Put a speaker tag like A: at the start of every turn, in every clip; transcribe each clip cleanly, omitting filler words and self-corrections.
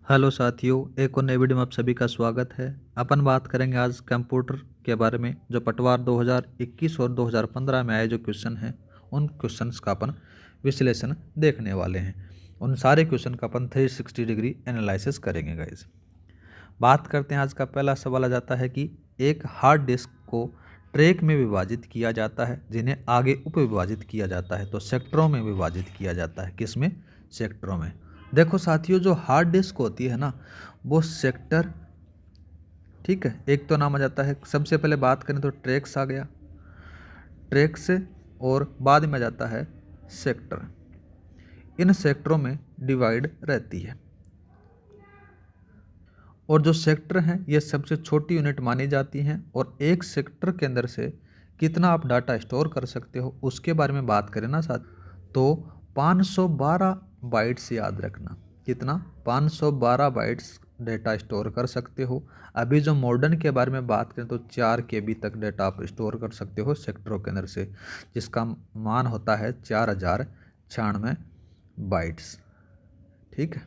A: Hello साथियों, एक और नई वीडियो में आप सभी का स्वागत है। अपन बात करेंगे आज कंप्यूटर के बारे में। जो पटवार 2021 और 2015 में आए जो क्वेश्चन हैं, उन क्वेश्चंस का अपन विश्लेषण देखने वाले हैं। उन सारे क्वेश्चन का अपन 360 डिग्री एनालिसिस करेंगे गाइस। बात करते हैं, आज का पहला सवाल आ जाता है कि एक हार्ड डिस्क को ट्रैक में विभाजित किया जाता है, जिन्हें आगे उप विभाजित किया जाता है। तो सेक्टरों में विभाजित किया जाता है। किस में? सेक्टरों में। देखो साथियों, जो हार्ड डिस्क होती है ना, वो सेक्टर, ठीक है, एक तो नाम आ जाता है। सबसे पहले बात करें तो ट्रैक्स आ गया, ट्रैक्स, और बाद में आ जाता है सेक्टर। इन सेक्टरों में डिवाइड रहती है, और जो सेक्टर हैं ये सबसे छोटी यूनिट मानी जाती हैं। और एक सेक्टर के अंदर से कितना आप डाटा स्टोर कर सकते हो उसके बारे में बात करें ना साथ, तो 512 बाइट्स याद रखना। कितना? 512 बाइट्स डेटा स्टोर कर सकते हो। अभी जो मॉडर्न के बारे में बात करें तो 4 KB तक डेटा आप स्टोर कर सकते हो सेक्टरों के अंदर से, जिसका मान होता है 4096 बाइट्स। ठीक है।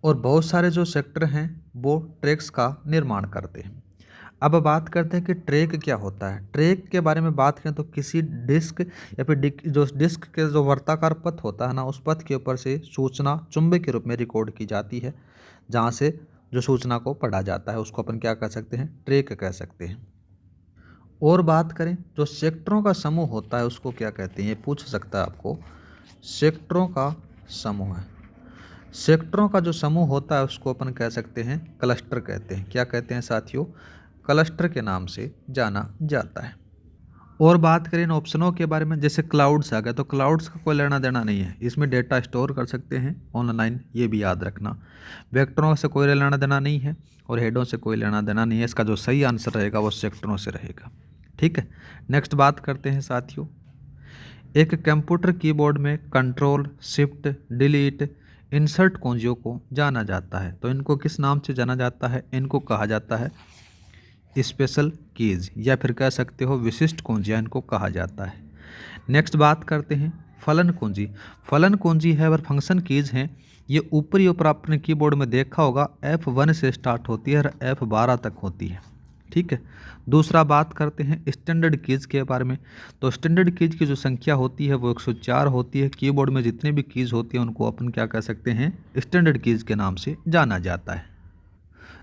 A: और बहुत सारे जो सेक्टर हैं वो ट्रैक्स का निर्माण करते हैं। अब बात करते हैं कि ट्रैक क्या होता है। ट्रैक के बारे में बात करें तो किसी डिस्क या फिर जो डिस्क के जो वर्ताकार पथ होता है ना, उस पथ के ऊपर से सूचना चुंबक के रूप में रिकॉर्ड की जाती है, जहाँ से जो सूचना को पढ़ा जाता है उसको अपन क्या कह सकते हैं? ट्रैक कह सकते हैं। और बात करें, जो सेक्टरों का समूह होता है उसको क्या कहते हैं, ये पूछ सकता है आपको। सेक्टरों का समूह है। सेक्टरों का जो समूह होता है उसको अपन कह सकते हैं क्लस्टर कहते हैं। क्या कहते हैं साथियों? क्लस्टर के नाम से जाना जाता है। और बात करें इन ऑप्शनों के बारे में, जैसे क्लाउड्स आ गया, तो क्लाउड्स का कोई लेना देना नहीं है, इसमें डेटा स्टोर कर सकते हैं ऑनलाइन, ये भी याद रखना। वेक्टरों से कोई लेना देना नहीं है, और हेडों से कोई लेना देना नहीं है। इसका जो सही आंसर रहेगा वो सेक्टरों से रहेगा। ठीक है। नेक्स्ट बात करते हैं साथियों, एक कंप्यूटर कीबोर्ड में कंट्रोल, शिफ्ट, डिलीट, इंसर्ट कुंजियों को जाना जाता है। तो इनको किस नाम से जाना जाता है? इनको कहा जाता है स्पेशल कीज, या फिर कह सकते हो विशिष्ट कुंजियाँ इनको कहा जाता है। नेक्स्ट बात करते हैं फलन कुंजी। फलन कुंजी है और फंक्शन कीज हैं। ये ऊपरी ऊपर आपने कीबोर्ड में देखा होगा, F1 से स्टार्ट होती है और F12 तक होती है। ठीक है। दूसरा बात करते हैं स्टैंडर्ड कीज के बारे में। तो स्टैंडर्ड कीज की जो संख्या होती है वो 104 होती है। कीबोर्ड में जितने भी कीज होती हैं उनको अपन क्या कह सकते हैं? स्टैंडर्ड कीज के नाम से जाना जाता है।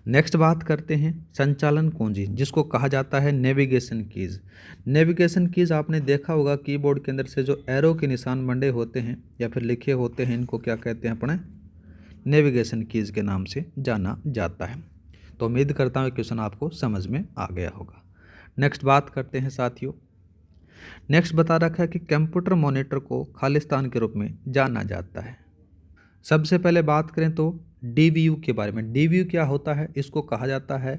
A: नेक्स्ट बात करते हैं संचालन कुंजी, जिसको कहा जाता है नेविगेशन कीज। नेविगेशन कीज आपने देखा होगा, कीबोर्ड के अंदर से जो एरो के निशान बंडे होते हैं या फिर लिखे होते हैं, इनको क्या कहते हैं अपने? नेविगेशन कीज के नाम से जाना जाता है। तो उम्मीद करता हूँ क्वेश्चन आपको समझ में आ गया होगा। नेक्स्ट बात करते हैं साथियों। नेक्स्ट बता रखा है कि कंप्यूटर मॉनिटर को खालिस्तान के रूप में जाना जाता है। सबसे पहले बात करें तो DVU के बारे में। DVU क्या होता है? इसको कहा जाता है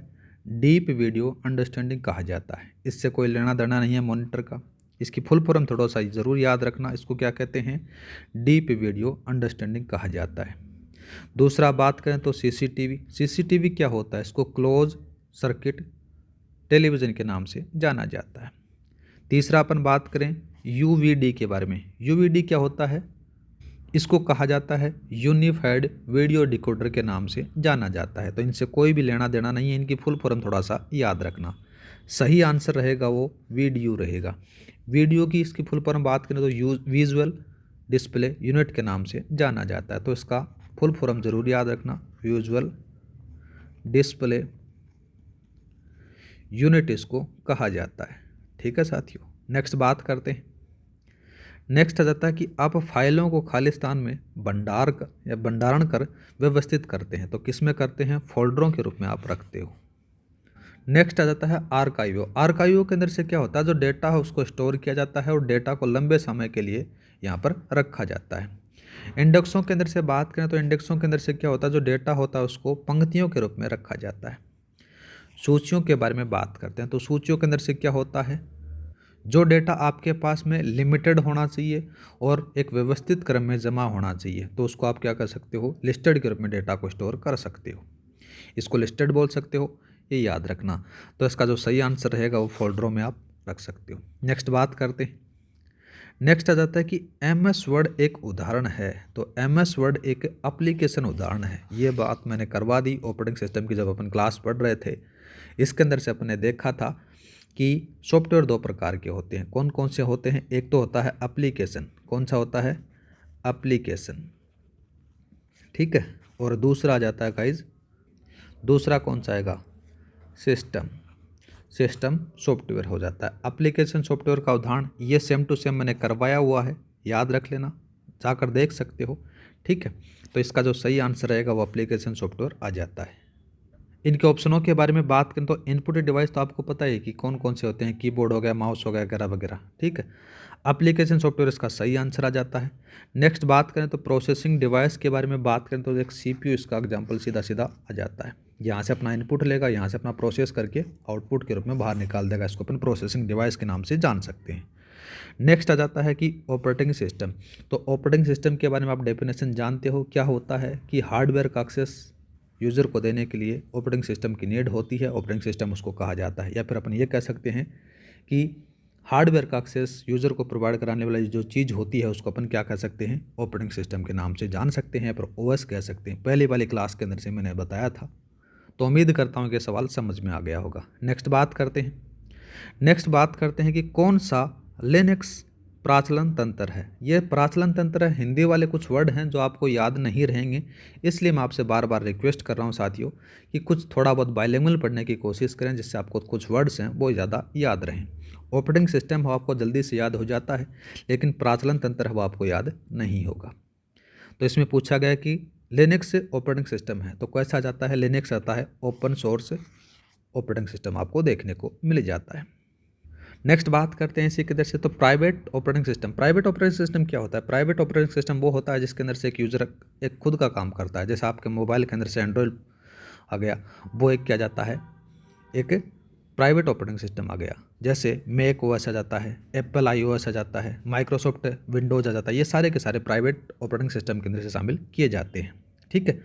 A: डीप वीडियो अंडरस्टैंडिंग कहा जाता है। इससे कोई लेना देना नहीं है मॉनिटर का। इसकी फुल फॉर्म थोड़ा सा ज़रूर याद रखना। इसको क्या कहते हैं? डीप वीडियो अंडरस्टैंडिंग कहा जाता है। दूसरा बात करें तो CCTV। CCTV क्या होता है? इसको क्लोज सर्किट टेलीविज़न के नाम से जाना जाता है। तीसरा अपन बात करें UVD के बारे में। UVD क्या होता है? इसको कहा जाता है यूनिफाइड वीडियो डिकोडर के नाम से जाना जाता है। तो इनसे कोई भी लेना देना नहीं है, इनकी फुल फॉर्म थोड़ा सा याद रखना। सही आंसर रहेगा वो वीडियो रहेगा। वीडियो की इसकी फुल फॉर्म बात करें तो विजुअल डिस्प्ले यूनिट के नाम से जाना जाता है। तो इसका फुल फॉर्म जरूर याद रखना, विजुअल डिस्प्ले यूनिट इसको कहा जाता है। ठीक है साथियों। नेक्स्ट बात करते हैं। नेक्स्ट आ जाता है कि आप फाइलों को खालिस्तान में भंडारण कर व्यवस्थित करते हैं। तो किस में करते हैं? फोल्डरों के रूप में आप रखते हो। नेक्स्ट आ जाता है आर्काइवो। आर्काइवो के अंदर से क्या होता है? जो डेटा है उसको स्टोर किया जाता है और डेटा को लंबे समय के लिए यहाँ पर रखा जाता है। इंडेक्सों के अंदर से बात करें तो इंडेक्सों के अंदर से क्या होता है? जो डेटा होता है उसको पंक्तियों के रूप में रखा जाता है। सूचियों के बारे में बात करते हैं तो सूचियों के अंदर से क्या होता है? जो डेटा आपके पास में लिमिटेड होना चाहिए और एक व्यवस्थित क्रम में जमा होना चाहिए, तो उसको आप क्या कर सकते हो? लिस्टेड के रूप में डेटा को स्टोर कर सकते हो। इसको लिस्टेड बोल सकते हो, ये याद रखना। तो इसका जो सही आंसर रहेगा वो फोल्डरों में आप रख सकते हो। नेक्स्ट बात करते हैं। नेक्स्ट आ जाता है कि MS वर्ड एक उदाहरण है। तो MS वर्ड एक एप्लीकेशन उदाहरण है। ये बात मैंने करवा दी ऑपरेटिंग सिस्टम की जब अपन क्लास पढ़ रहे थे। इसके अंदर से अपन ने देखा था कि सॉफ्टवेयर दो प्रकार के होते हैं। कौन कौन से होते हैं? एक तो होता है एप्लीकेशन। कौन सा होता है? एप्लीकेशन, ठीक है। और दूसरा आ जाता है गाइज, दूसरा कौन सा आएगा? सिस्टम। सिस्टम सॉफ्टवेयर हो जाता है। एप्लीकेशन सॉफ्टवेयर का उदाहरण ये सेम टू सेम मैंने करवाया हुआ है, याद रख लेना, जाकर देख सकते हो, ठीक है। तो इसका जो सही आंसर रहेगा वो एप्लीकेशन सॉफ्टवेयर आ जाता है। इनके ऑप्शनों के बारे में बात करें तो इनपुट डिवाइस तो आपको पता है कि कौन कौन से होते हैं, कीबोर्ड हो गया, माउस हो गया, वगैरह वगैरह, ठीक है। एप्लीकेशन सॉफ्टवेयर इसका सही आंसर आ जाता है। नेक्स्ट बात करें तो प्रोसेसिंग डिवाइस के बारे में बात करें तो एक CPU इसका एग्जाम्पल सीधा सीधा आ जाता है। यहाँ से अपना इनपुट लेगा, यहाँ से अपना प्रोसेस करके आउटपुट के रूप में बाहर निकाल देगा। इसको अपन प्रोसेसिंग डिवाइस के नाम से जान सकते हैं। नेक्स्ट आ जाता है कि ऑपरेटिंग सिस्टम। तो ऑपरेटिंग सिस्टम के बारे में आप डेफिनेशन जानते हो, क्या होता है कि हार्डवेयर का एक्सेस यूज़र को देने के लिए ऑपरेटिंग सिस्टम की नीड होती है, ऑपरेटिंग सिस्टम उसको कहा जाता है। या फिर अपन ये कह सकते हैं कि हार्डवेयर का एक्सेस यूज़र को प्रोवाइड कराने वाली जो चीज़ होती है उसको अपन क्या कह सकते हैं? ऑपरेटिंग सिस्टम के नाम से जान सकते हैं, पर OS कह सकते हैं। पहले वाली क्लास के अंदर से मैंने बताया था। तो उम्मीद करता हूँ कि सवाल समझ में आ गया होगा। नेक्स्ट बात करते हैं कि कौन सा लिनक्स प्राचलन तंत्र है। ये प्राचलन तंत्र है, हिंदी वाले कुछ वर्ड हैं जो आपको याद नहीं रहेंगे, इसलिए मैं आपसे बार बार रिक्वेस्ट कर रहा हूँ साथियों कि कुछ थोड़ा बहुत बाइलिंगुअल पढ़ने की कोशिश करें, जिससे आपको कुछ वर्ड्स हैं वो ज़्यादा याद रहें। ऑपरेटिंग सिस्टम वो आपको जल्दी से याद हो जाता है, लेकिन प्राचलन तंत्र वो आपको याद नहीं होगा। तो इसमें पूछा गया कि लिनक्स ऑपरेटिंग सिस्टम है, तो कैसा जाता है? लिनक्स आता है ओपन सोर्स ऑपरेटिंग सिस्टम आपको देखने को मिल जाता है। नेक्स्ट बात करते हैं इसी के अंदर से तो private operating system. Private operating system क्या होता है? प्राइवेट ऑपरेटिंग सिस्टम वो होता है जिसके अंदर से एक यूज़र एक खुद का काम करता है। जैसे आपके मोबाइल के अंदर से एंड्रॉयड आ गया, वो एक क्या जाता है? एक प्राइवेट ऑपरेटिंग सिस्टम आ गया। जैसे मैक OS आ जाता है, एप्पल iOS आ जाता है, माइक्रोसॉफ्ट विंडोज़ आ जाता है। ये सारे के सारे प्राइवेट ऑपरेटिंग सिस्टम के अंदर से शामिल किए जाते हैं, ठीक है।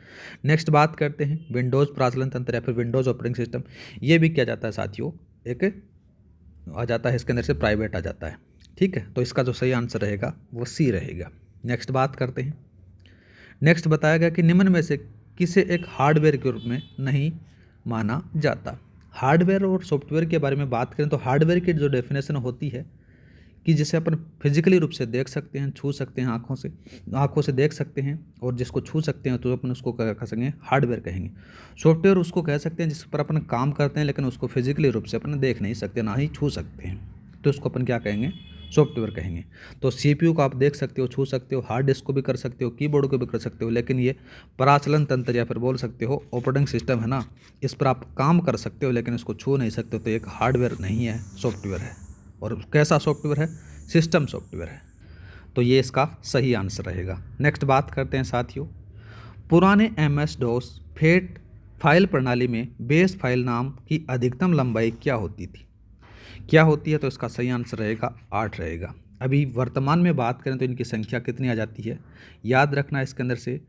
A: नेक्स्ट बात करते हैं विंडोज़ प्राचलन तंत्र या फिर विंडोज़ ऑपरेटिंग सिस्टम। ये भी क्या जाता है साथियों? एक आ जाता है, इसके अंदर से प्राइवेट आ जाता है, ठीक है। तो इसका जो सही आंसर रहेगा वो C रहेगा। नेक्स्ट बात करते हैं। नेक्स्ट बताया गया कि निम्न में से किसे एक हार्डवेयर के रूप में नहीं माना जाता। हार्डवेयर और सॉफ्टवेयर के बारे में बात करें तो हार्डवेयर की जो डेफिनेशन होती है कि जिसे अपन फिजिकली रूप से देख सकते हैं, छू सकते हैं, आँखों से देख सकते हैं, और जिसको छू सकते हैं तो अपन उसको क्या कह सकेंगे? हार्डवेयर कहेंगे। सॉफ्टवेयर उसको कह सकते हैं जिस पर अपन काम करते हैं, लेकिन उसको फिजिकली रूप से अपन देख नहीं सकते, ना ही छू सकते हैं, तो उसको अपन क्या कहेंगे? सॉफ्टवेयर कहेंगे। तो CPU को आप देख सकते हो, छू सकते हो, हार्ड डिस्क को भी कर सकते हो, कीबोर्ड को भी कर सकते हो, लेकिन ये प्राचलन तंत्र या फिर बोल सकते हो ऑपरेटिंग सिस्टम है ना, इस पर आप काम कर सकते हो लेकिन इसको छू नहीं सकते हो, तो एक हार्डवेयर नहीं है, सॉफ्टवेयर है। और कैसा सॉफ्टवेयर है? सिस्टम सॉफ्टवेयर है। तो ये इसका सही आंसर रहेगा। नेक्स्ट बात करते हैं साथियों, पुराने MS-DOS फेट फाइल प्रणाली में बेस फाइल नाम की अधिकतम लंबाई क्या होती थी? क्या होती है? तो इसका सही आंसर रहेगा 8 रहेगा। अभी वर्तमान में बात करें तो इनकी संख्या कितनी आ जाती है? याद रखना, इसके अंदर से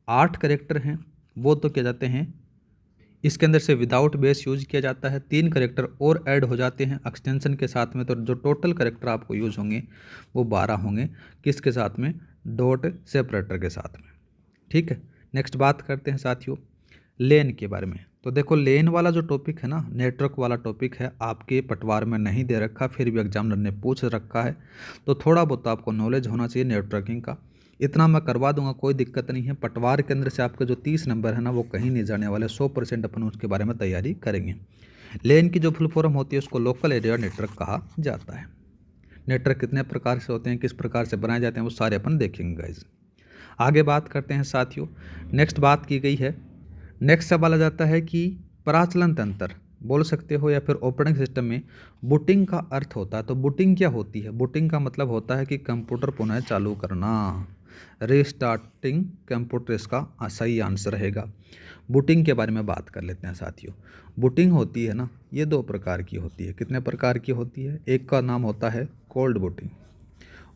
A: 8 कैरेक्टर हैं, वो तो क्या जाते हैं, इसके अंदर से विदाउट बेस यूज किया जाता है। 3 कैरेक्टर और ऐड हो जाते हैं एक्सटेंशन के साथ में, तो जो टोटल कैरेक्टर आपको यूज होंगे वो 12 होंगे। किसके साथ में? डॉट सेपरेटर के साथ में, ठीक है। नेक्स्ट बात करते हैं साथियों लेन के बारे में। तो देखो लेन वाला जो टॉपिक है ना, नेटवर्क वाला टॉपिक है, आपके पटवार में नहीं दे रखा, फिर भी एग्जामिनर ने पूछ रखा है, तो थोड़ा बहुत आपको नॉलेज होना चाहिए नेटवर्किंग का। इतना मैं करवा दूंगा, कोई दिक्कत नहीं है। पटवार के अंदर से आपके जो 30 नंबर है ना वो कहीं नहीं जाने वाले, 100% अपन उसके बारे में तैयारी करेंगे। लेन की जो फुल फॉर्म होती है उसको लोकल एरिया नेटवर्क कहा जाता है। नेटवर्क कितने प्रकार से होते हैं, किस प्रकार से बनाए जाते हैं, वो सारे अपन देखेंगे गाइज। आगे बात करते हैं साथियों, नेक्स्ट बात की गई है, नेक्स्ट सवाल आ जाता है कि प्राचलन तंत्र बोल सकते हो या फिर ऑपरेटिंग सिस्टम में बूटिंग का अर्थ होता है। तो बूटिंग क्या होती है? बूटिंग का मतलब होता है कि कंप्यूटर पुनः चालू करना, रीस्टार्टिंग कंप्यूटर, इसका सही आंसर रहेगा। बूटिंग के बारे में बात कर लेते हैं साथियों। बूटिंग होती है ना, ये 2 प्रकार की होती है। कितने प्रकार की होती है? एक का नाम होता है कोल्ड बूटिंग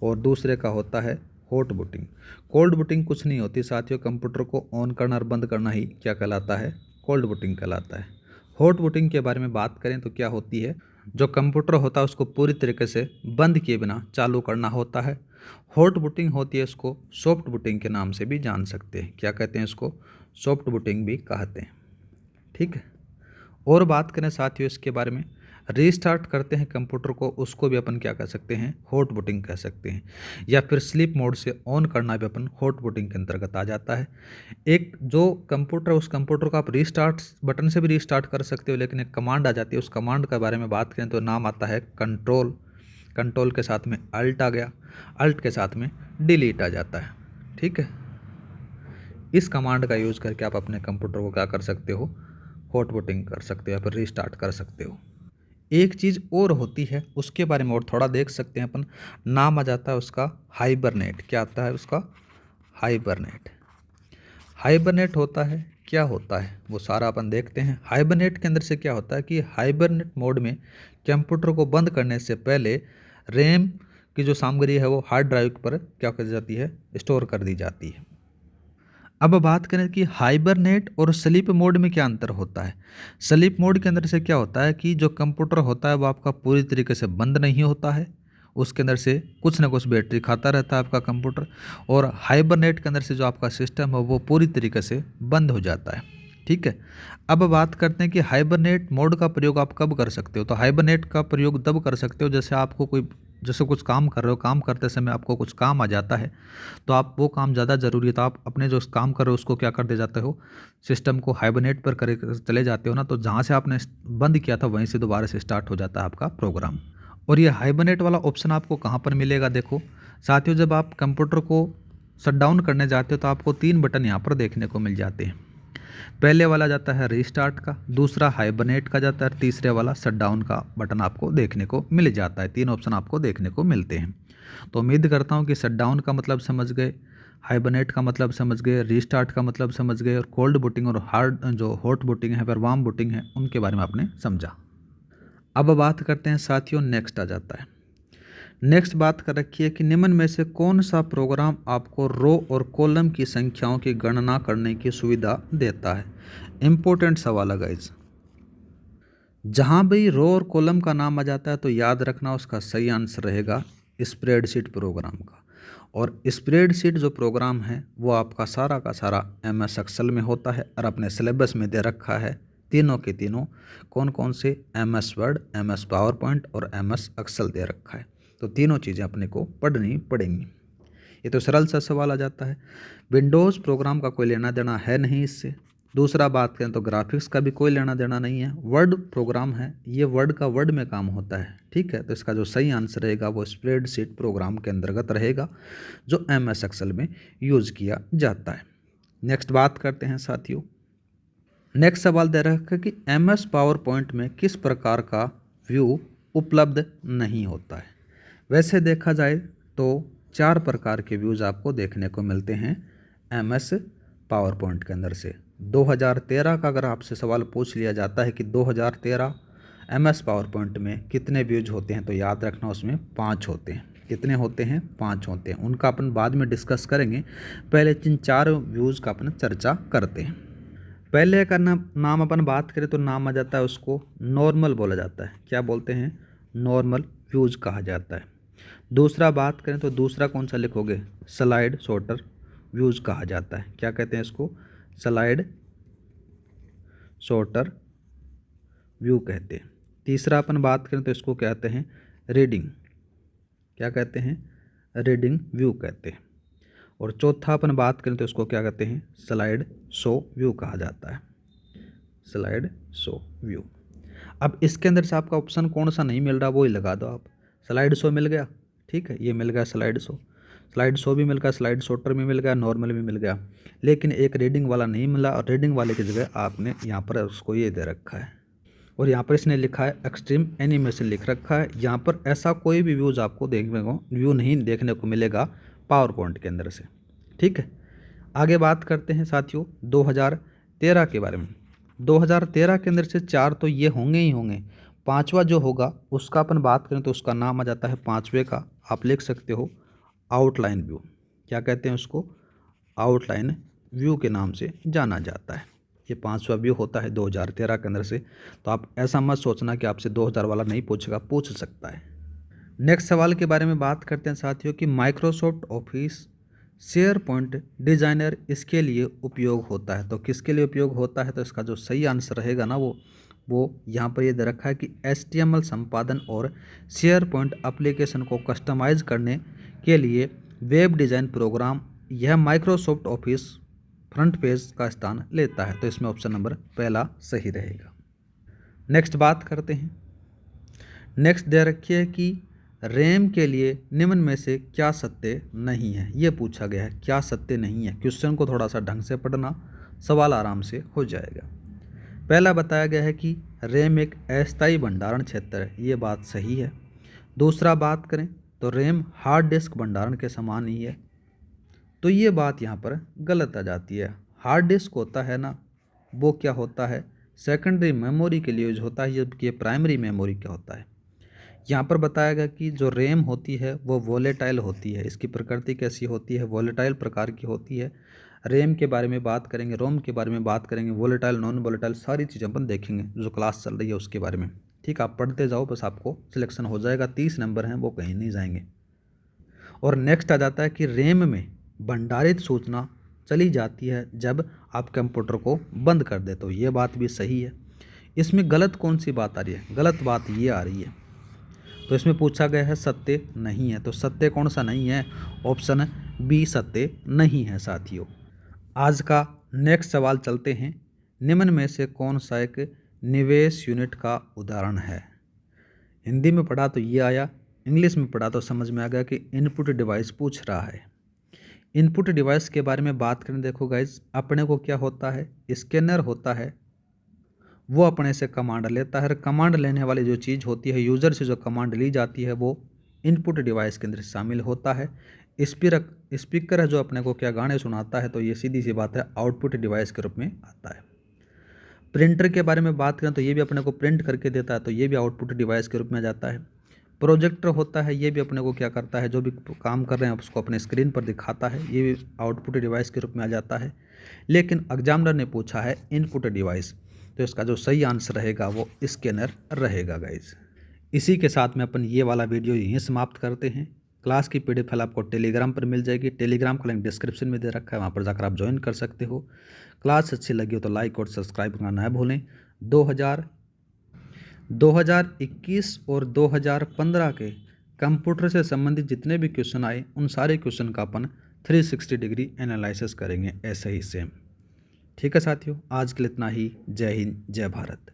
A: और दूसरे का होता है हॉट बूटिंग। कोल्ड बूटिंग कुछ नहीं होती साथियों, कंप्यूटर को ऑन करना और बंद करना ही क्या कहलाता है? कोल्ड बूटिंग कहलाता है। हॉट बूटिंग के बारे में बात करें तो क्या होती है? जो कंप्यूटर होता है उसको पूरी तरीके से बंद किए बिना चालू करना होता है। हॉट बूटिंग होती है, इसको सॉफ्ट बूटिंग के नाम से भी जान सकते हैं। क्या कहते हैं इसको? सॉफ्ट बूटिंग भी कहते हैं। ठीक है। और बात करें साथियों इसके बारे में, रीस्टार्ट करते हैं कंप्यूटर को, उसको भी अपन क्या कह सकते हैं? हॉट बूटिंग कह सकते हैं। या फिर स्लीप मोड से ऑन करना भी अपन हॉट बूटिंग के अंतर्गत आ जाता है। एक जो कंप्यूटर, उस कंप्यूटर को आप रीस्टार्ट बटन से भी रीस्टार्ट कर सकते हो, लेकिन एक कमांड आ जाती है, उस कमांड के बारे में बात करें तो नाम आता है कंट्रोल। कंट्रोल के साथ में अल्ट आ गया, अल्ट के साथ में डिलीट आ जाता है। ठीक है। इस कमांड का यूज़ करके आप अपने कंप्यूटर को क्या कर सकते हो? हॉट बूटिंग कर सकते हो या फिर रीस्टार्ट कर सकते हो। एक चीज़ और होती है, उसके बारे में और थोड़ा देख सकते हैं अपन। नाम आ जाता है उसका हाइबरनेट। क्या आता है उसका? हाइबरनेट। हाइबरनेट होता है, क्या होता है वो सारा अपन देखते हैं। हाइबरनेट के अंदर से क्या होता है कि हाइबरनेट मोड में कंप्यूटर को बंद करने से पहले रैम की जो सामग्री है वो हार्ड ड्राइव पर क्या कर जाती है? स्टोर कर दी जाती है। अब बात करें कि हाइबरनेट और स्लीप मोड में क्या अंतर होता है। स्लीप मोड के अंदर से क्या होता है कि जो कंप्यूटर होता है वो आपका पूरी तरीके से बंद नहीं होता है, उसके अंदर से कुछ ना कुछ बैटरी खाता रहता है आपका कंप्यूटर। और हाइबरनेट के अंदर से जो आपका सिस्टम है वो पूरी तरीके से बंद हो जाता है। ठीक है। अब बात करते हैं कि हाइबरनेट मोड का प्रयोग आप कब कर सकते हो। तो हाइबरनेट का प्रयोग तब कर सकते हो जैसे आपको कोई, जैसे कुछ काम कर रहे हो, काम करते समय आपको कुछ काम आ जाता है, तो आप वो काम ज़्यादा ज़रूरी है तो आप अपने जो काम कर रहे हो उसको क्या कर दे जाते हो? सिस्टम को हाइबरनेट पर करे चले जाते हो ना, तो जहाँ से आपने बंद किया था वहीं से दोबारा से स्टार्ट हो जाता है आपका प्रोग्राम। और ये हाइबरनेट वाला ऑप्शन आपको कहाँ पर मिलेगा? देखो साथियों, जब आप कंप्यूटर को शट डाउन करने जाते हो तो आपको 3 बटन यहाँ पर देखने को मिल जाते हैं। पहले वाला जाता है रीस्टार्ट का, दूसरा हाइबरनेट का जाता है, तीसरे वाला शट डाउन का बटन आपको देखने को मिल जाता है। 3 ऑप्शन आपको देखने को मिलते हैं। तो उम्मीद करता हूँ कि शट डाउन का मतलब समझ गए, हाइबरनेट का मतलब समझ गए, रीस्टार्ट का मतलब समझ गए, और कोल्ड बूटिंग और हार्ड जो हॉट बूटिंग है फिर वार्म बूटिंग है उनके बारे में आपने समझा। अब बात करते हैं साथियों, नेक्स्ट आ जाता है। नेक्स्ट बात कर रखी है कि निम्न में से कौन सा प्रोग्राम आपको रो और कॉलम की संख्याओं की गणना करने की सुविधा देता है। इम्पोर्टेंट सवाल है गाइज। जहाँ भी रो और कॉलम का नाम आ जाता है तो याद रखना उसका सही आंसर रहेगा स्प्रेडशीट प्रोग्राम का। और स्प्रेडशीट जो प्रोग्राम है वो आपका सारा का सारा MS एक्सेल में होता है और अपने सिलेबस में दे रखा है तीनों के तीनों। कौन कौन से? MS word, MS power point और MS एक्सेल दे रखा है। तो तीनों चीज़ें अपने को पढ़नी पड़ेंगी। ये तो सरल सा सवाल आ जाता है। विंडोज़ प्रोग्राम का कोई लेना देना है नहीं इससे। दूसरा बात करें तो ग्राफिक्स का भी कोई लेना देना नहीं है। वर्ड प्रोग्राम है, ये वर्ड का वर्ड में काम होता है। ठीक है। तो इसका जो सही आंसर रहेगा वो स्प्रेडशीट प्रोग्राम के अंतर्गत रहेगा जो MS एक्सेल में यूज़ किया जाता है। नेक्स्ट बात करते हैं साथियों। नेक्स्ट सवाल दे रखा है कि MS पावर पॉइंट में किस प्रकार का व्यू उपलब्ध नहीं होता है। वैसे देखा जाए तो 4 प्रकार के व्यूज़ आपको देखने को मिलते हैं MS पावर पॉइंट के अंदर से। 2013 का अगर आपसे सवाल पूछ लिया जाता है कि 2013 MS पावर पॉइंट में कितने व्यूज होते हैं, तो याद रखना उसमें 5 होते हैं। कितने होते हैं? 5 होते हैं। उनका अपन बाद में डिस्कस करेंगे, पहले इन 4 व्यूज़ का अपन चर्चा करते हैं। पहले का नाम अपन बात करें तो नाम आ जाता है उसको नॉर्मल बोला जाता है। क्या बोलते हैं? नॉर्मल व्यूज कहा जाता है। दूसरा बात करें तो दूसरा कौन सा लिखोगे? स्लाइड शॉर्टर व्यूज कहा जाता है। क्या कहते हैं इसको? स्लाइड शॉर्टर व्यू कहते हैं। तीसरा अपन बात करें तो इसको कहते हैं रीडिंग। क्या कहते हैं? रीडिंग व्यू कहते हैं। और चौथा अपन बात करें तो इसको क्या कहते हैं? स्लाइड शो व्यू कहा जाता है। Slide show view. अब इसके अंदर से आपका ऑप्शन कौन सा नहीं मिल रहा वो ही लगा दो आप। स्लाइड शो मिल गया, ठीक है, ये मिल गया स्लाइड शो। स्लाइड शो भी मिल गया, स्लाइड शॉर्टर भी मिल गया, नॉर्मल भी मिल गया, लेकिन एक रीडिंग वाला नहीं मिला। और रीडिंग वाले की जगह आपने यहाँ पर उसको ये दे रखा है, और यहाँ पर इसने लिखा है एक्सट्रीम एनिमेशन लिख रखा है। यहाँ पर ऐसा कोई भी व्यूज़ आपको देखने को व्यू नहीं देखने को मिलेगा पावर पॉइंट के अंदर से। ठीक है। आगे बात करते हैं साथियों 2013 के बारे में। 2013 के अंदर से 4 तो ये होंगे ही होंगे। 5वां जो होगा उसका अपन बात करें तो उसका नाम आ जाता है 5वें का, आप लिख सकते हो आउटलाइन व्यू। क्या कहते हैं उसको? आउटलाइन व्यू के नाम से जाना जाता है। ये 5वां व्यू होता है 2013 के अंदर से। तो आप ऐसा मत सोचना कि आपसे 2000 वाला नहीं पूछेगा, पूछ सकता है। नेक्स्ट सवाल के बारे में बात करते हैं साथियों कि Microsoft office share point designer इसके लिए उपयोग होता है। तो किसके लिए उपयोग होता है? तो इसका जो सही आंसर रहेगा ना वो यहाँ पर ये दे रखा है कि HTML संपादन और शेयर पॉइंट एप्लीकेशन को कस्टमाइज करने के लिए वेब डिज़ाइन प्रोग्राम यह माइक्रोसॉफ्ट ऑफिस फ्रंट पेज का स्थान लेता है। तो इसमें ऑप्शन नंबर पहला सही रहेगा। नेक्स्ट बात करते हैं। नेक्स्ट दे रखी है कि रैम के लिए निम्न में से क्या सत्य नहीं है। ये पूछा गया है क्या सत्य नहीं है। क्वेश्चन को थोड़ा सा ढंग से पढ़ना, सवाल आराम से हो जाएगा। पहला बताया गया है कि रैम एक अस्थायी भंडारण क्षेत्र है, ये बात सही है। दूसरा बात करें तो रैम हार्ड डिस्क भंडारण के समान ही है, तो ये बात यहाँ पर गलत आ जाती है। हार्ड डिस्क होता है ना, वो क्या होता है, सेकेंडरी मेमोरी के लिए यूज होता है, जबकि ये प्राइमरी मेमोरी क्या होता है। यहाँ पर बताया गया कि जो रैम होती है वो वोलेटाइल होती है। इसकी प्रकृति कैसी होती है? वोलेटाइल प्रकार की होती है। रैम के बारे में बात करेंगे, रोम के बारे में बात करेंगे, वोलेटाइल नॉन वोलेटाइल सारी चीज़ें अपन देखेंगे जो क्लास चल रही है उसके बारे में। ठीक, आप पढ़ते जाओ, बस आपको सिलेक्शन हो जाएगा। 30 नंबर हैं वो कहीं नहीं जाएंगे। और नेक्स्ट आ जाता है कि रैम में भंडारित सूचना चली जाती है जब आप कंप्यूटर को बंद कर दे। तो ये बात भी सही है। इसमें गलत कौन सी बात आ रही है? गलत बात ये आ रही है। तो इसमें पूछा गया है सत्य नहीं है। तो सत्य कौन सा नहीं है? ऑप्शन बी सत्य नहीं है साथियों। आज का नेक्स्ट सवाल चलते हैं। निम्न में से कौन सा एक निवेश यूनिट का उदाहरण है? हिंदी में पढ़ा तो ये आया, इंग्लिश में पढ़ा तो समझ में आ गया कि इनपुट डिवाइस पूछ रहा है। इनपुट डिवाइस के बारे में बात करें, देखो गाइज, अपने को क्या होता है, स्कैनर होता है, वो अपने से कमांड लेता है। कमांड लेने वाली जो चीज़ होती है, यूज़र से जो कमांड ली जाती है, वो इनपुट डिवाइस के अंदर शामिल होता है। स्पीकर है जो अपने को क्या गाने सुनाता है, तो ये सीधी सी बात है आउटपुट डिवाइस के रूप में आता है। प्रिंटर के बारे में बात करें तो ये भी अपने को प्रिंट करके देता है, तो ये भी आउटपुट डिवाइस के रूप में जाता है। प्रोजेक्टर होता है, ये भी अपने को क्या करता है, जो भी काम कर रहे हैं उसको अपने स्क्रीन पर दिखाता है, ये भी आउटपुट डिवाइस के रूप में आ जाता है। लेकिन एग्जामिनर ने पूछा है इनपुट डिवाइस, तो इसका जो सही आंसर रहेगा वो स्कैनर रहेगा गाइज। इसी के साथ में अपन ये वाला वीडियो यहीं समाप्त करते हैं। क्लास की PDF फाइल आपको टेलीग्राम पर मिल जाएगी। टेलीग्राम का लिंक डिस्क्रिप्शन में दे रखा है, वहाँ पर जाकर आप ज्वाइन कर सकते हो। क्लास अच्छी लगी हो तो लाइक और सब्सक्राइब करना न भूलें। 2021 और 2015 के कंप्यूटर से संबंधित जितने भी क्वेश्चन आए, उन सारे क्वेश्चन का अपन 360 डिग्री एनालिसिस करेंगे ऐसे ही सेम। ठीक है साथियों, आज के लिए इतना ही। जय हिंद, जय भारत।